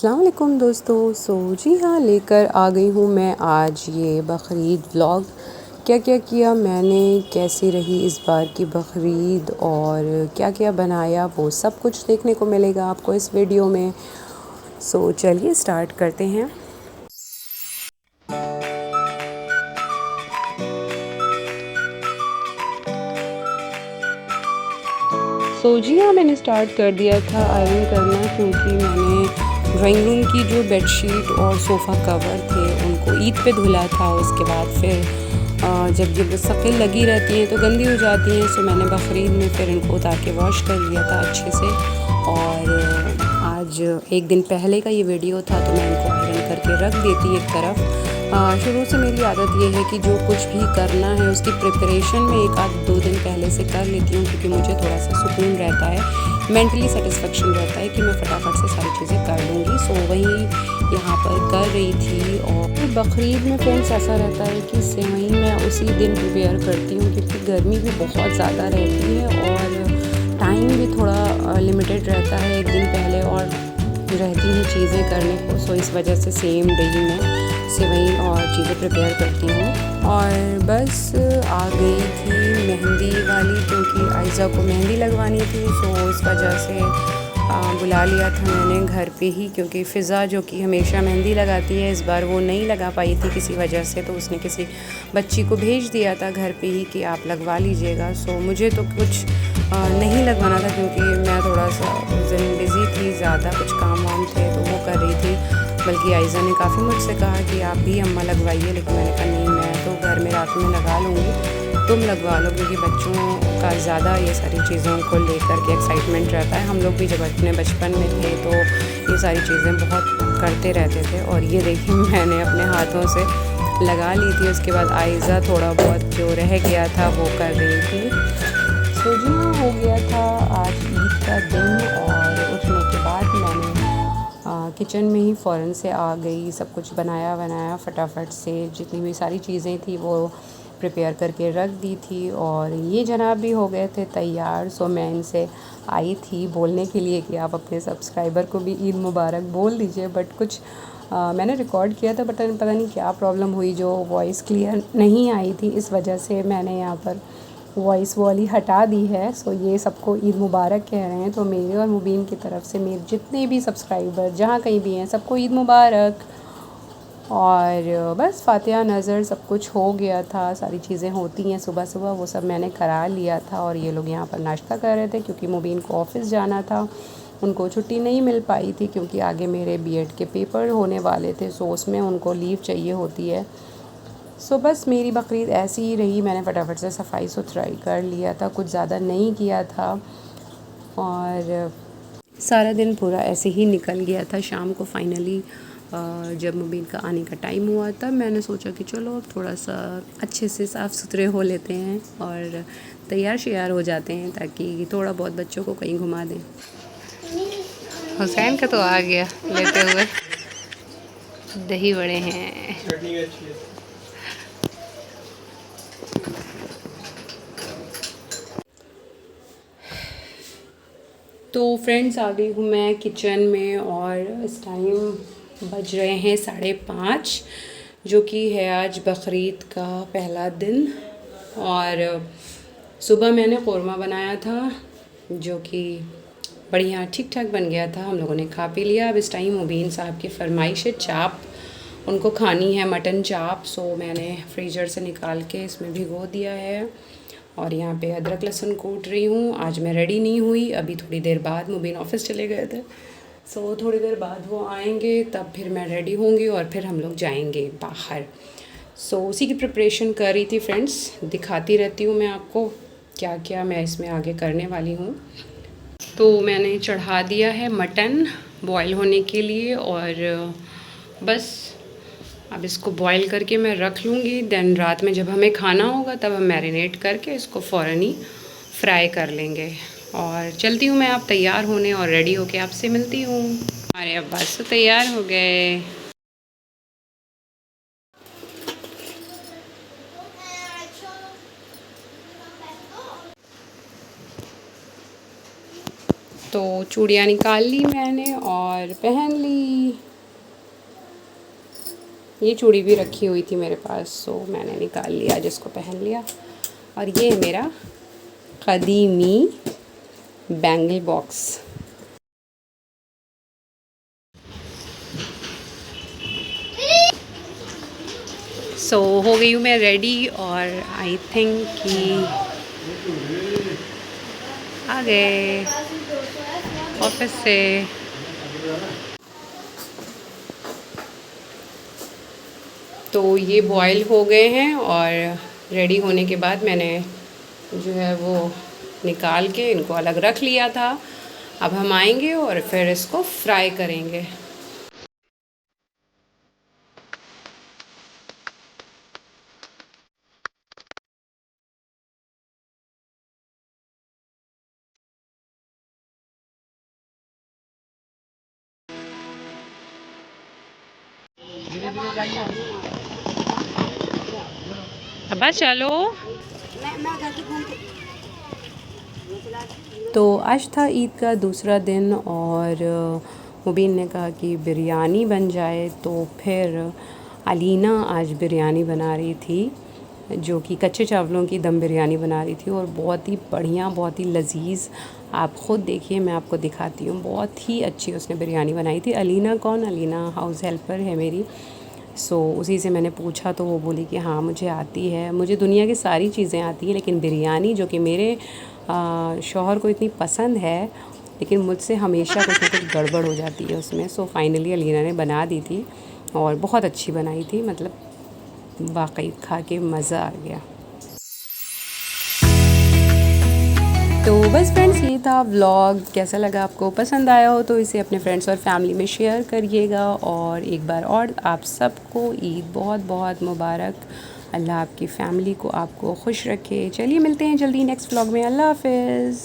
अस्सलाम वालेकुम दोस्तों। जी हाँ, लेकर आ गई हूँ मैं आज ये बकरीद व्लॉग। क्या क्या किया मैंने, कैसी रही इस बार की बकरीद और क्या क्या बनाया, वो सब कुछ देखने को मिलेगा आपको इस वीडियो में। चलिए स्टार्ट करते हैं। जी हाँ, मैंने स्टार्ट कर दिया था आयरन करना, क्योंकि मैंने ड्राइंग रूम की जो बेडशीट और सोफ़ा कवर थे उनको ईद पे धुला था। उसके बाद फिर जब ये मुस्तकिल लगी रहती हैं तो गंदी हो जाती हैं। मैंने बकरीद में फिर इनको उतार के वॉश कर लिया था अच्छे से। और आज एक दिन पहले का ये वीडियो था, तो मैं इनको आयरन करके रख देती एक तरफ। शुरू से मेरी आदत ये है कि जो कुछ भी करना है उसकी प्रिपरेशन में 1-2 दिन पहले से कर लेती हूँ, क्योंकि मुझे थोड़ा सा सुकून रहता है, मेंटली सेटिस्फेक्शन रहता है कि मैं फटाफट से सारी चीज़ें कर लूँगी। वही यहाँ पर कर रही थी। और बकरीद में फ्रेंड्स ऐसा रहता है कि सेवई मैं उसी दिन प्रिपेयर करती हूँ, क्योंकि गर्मी भी बहुत ज़्यादा रहती है और टाइम भी थोड़ा लिमिटेड रहता है एक दिन पहले और रहती हैं चीज़ें करने को। इस वजह से सेम डे ही मैं सेवई और चीज़ें प्रिपेयर करती हूँ। और बस आ गई थी मेहंदी वाली, क्योंकि आयज़ा को मेहंदी लगवानी थी। इस वजह से बुला लिया था मैंने घर पे ही, क्योंकि फ़िज़ा जो कि हमेशा मेहंदी लगाती है, इस बार वो नहीं लगा पाई थी किसी वजह से, तो उसने किसी बच्ची को भेज दिया था घर पे ही कि आप लगवा लीजिएगा। मुझे तो कुछ नहीं लगवाना था, क्योंकि मैं थोड़ा सा उस दिन बिज़ी थी, ज़्यादा कुछ काम वाम थे तो वो कर रही थी। बल्कि आयज़ा ने काफ़ी मुझसे कहा कि आप भी अम्मा लगवाइए, लेकिन मैंने कहा नहीं, मैं तो घर में रात में लगा लूँगी, तुम लगवा लो, क्योंकि बच्चों का ज़्यादा ये सारी चीज़ों को लेकर के एक्साइटमेंट रहता है। हम लोग भी जब अपने बचपन में थे तो ये सारी चीज़ें बहुत करते रहते थे। और ये देखिए मैंने अपने हाथों से लगा ली थी। उसके बाद आयज़ा थोड़ा बहुत जो रह गया था वो कर रही थी। जी हाँ, हो गया था आज ईद का दिन। और उठने के बाद मैंने किचन में ही फ़ौरन से आ गई, सब कुछ बनाया फटाफट से, जितनी भी सारी चीज़ें थी वो प्रिपेयर करके रख दी थी। और ये जनाब भी हो गए थे तैयार। मैं इनसे आई थी बोलने के लिए कि आप अपने सब्सक्राइबर को भी ईद मुबारक बोल दीजिए, बट कुछ मैंने रिकॉर्ड किया था, बट पता नहीं क्या प्रॉब्लम हुई, जो वॉइस क्लियर नहीं आई थी, इस वजह से मैंने यहाँ पर वॉइस वाली हटा दी है। ये सबको ईद मुबारक कह रहे हैं, तो मेरे और मुबीन की तरफ से मेरे जितने भी सब्सक्राइबर जहाँ कहीं भी हैं सबको ईद मुबारक। और बस फातिहा नज़र सब कुछ हो गया था, सारी चीज़ें होती हैं सुबह सुबह, वो सब मैंने करा लिया था। और ये लोग यहाँ पर नाश्ता कर रहे थे, क्योंकि मुबीन को ऑफ़िस जाना था, उनको छुट्टी नहीं मिल पाई थी, क्योंकि आगे मेरे बीएड के पेपर होने वाले थे। उसमें उनको लीव चाहिए होती है। बस मेरी बकरीद ऐसी ही रही। मैंने फटाफट से सफाई सुथराई कर लिया था, कुछ ज़्यादा नहीं किया था, और सारा दिन पूरा ऐसे ही निकल गया था। शाम को फाइनली जब मुबीन का आने का टाइम हुआ, तब मैंने सोचा कि चलो अब थोड़ा सा अच्छे से साफ़ सुथरे हो लेते हैं और तैयार श्यार हो जाते हैं, ताकि थोड़ा बहुत बच्चों को कहीं घुमा दें। हुसैन का तो आ गया लेते हुए, दही बड़े हैं। तो फ्रेंड्स आ गई हूँ मैं किचन में, और इस टाइम बज रहे हैं 5:30, जो कि है आज बकरीद का पहला दिन। और सुबह मैंने क़ोरमा बनाया था, जो कि बढ़िया ठीक ठाक बन गया था। हम लोगों ने खा पी लिया। अब इस टाइम मुबीन साहब की फरमाइश है चाप, उनको खानी है मटन चाप। मैंने फ्रीज़र से निकाल के इसमें भिगो दिया है, और यहाँ पे अदरक लहसुन कूट रही हूँ। आज मैं रेडी नहीं हुई, अभी थोड़ी देर बाद मुबीन ऑफिस चले गए थे, थोड़ी देर बाद वो आएंगे, तब फिर मैं रेडी होंगी और फिर हम लोग जाएंगे बाहर। उसी की प्रिपरेशन कर रही थी फ्रेंड्स, दिखाती रहती हूँ मैं आपको क्या क्या मैं इसमें आगे करने वाली हूँ। तो मैंने चढ़ा दिया है मटन बॉयल होने के लिए, और बस अब इसको बॉईल करके मैं रख लूँगी। देन रात में जब हमें खाना होगा तब हम मैरिनेट करके इसको फ़ौरन ही फ्राई कर लेंगे। और चलती हूँ मैं आप तैयार होने, और रेडी होके आपसे मिलती हूँ। हमारे अब्बास तो तैयार हो गए। तो चूड़ियाँ निकाल ली मैंने और पहन ली। ये चूड़ी भी रखी हुई थी मेरे पास, सो मैंने निकाल लिया, जिसको पहन लिया। और ये है मेरा कदीमी बैंगल बॉक्स। सो हो गई हूँ मैं रेडी और आई थिंक कि आ गए ऑफिस से। तो ये बॉयल हो गए हैं और रेडी होने के बाद मैंने जो है वो निकाल के इनको अलग रख लिया था। अब हम आएंगे और फिर इसको फ्राई करेंगे। अब चलो। तो आज था ईद का दूसरा दिन और मुबीन ने कहा कि बिरयानी बन जाए, तो फिर अलीना आज बिरयानी बना रही थी, जो कि कच्चे चावलों की दम बिरयानी बना रही थी और बहुत ही बढ़िया, बहुत ही लजीज। आप ख़ुद देखिए, मैं आपको दिखाती हूँ, बहुत ही अच्छी उसने बिरयानी बनाई थी। अलीना कौन? अलीना हाउस हेल्पर है मेरी। उसी से मैंने पूछा तो वो बोली कि हाँ मुझे आती है, मुझे दुनिया की सारी चीज़ें आती हैं, लेकिन बिरयानी जो कि मेरे शौहर को इतनी पसंद है, लेकिन मुझसे हमेशा कुछ ना कुछ गड़बड़ हो जाती है उसमें। फाइनली अलीना ने बना दी थी और बहुत अच्छी बनाई थी, मतलब वाकई खा के मज़ा आ गया। तो बस फ्रेंड्स, ये था व्लॉग। कैसा लगा आपको? पसंद आया हो तो इसे अपने फ्रेंड्स और फैमिली में शेयर करिएगा। और एक बार और आप सबको ईद बहुत बहुत मुबारक। अल्लाह आपकी फ़ैमिली को, आपको खुश रखे। चलिए मिलते हैं जल्दी नेक्स्ट व्लॉग में। अल्लाह हाफ़िज़।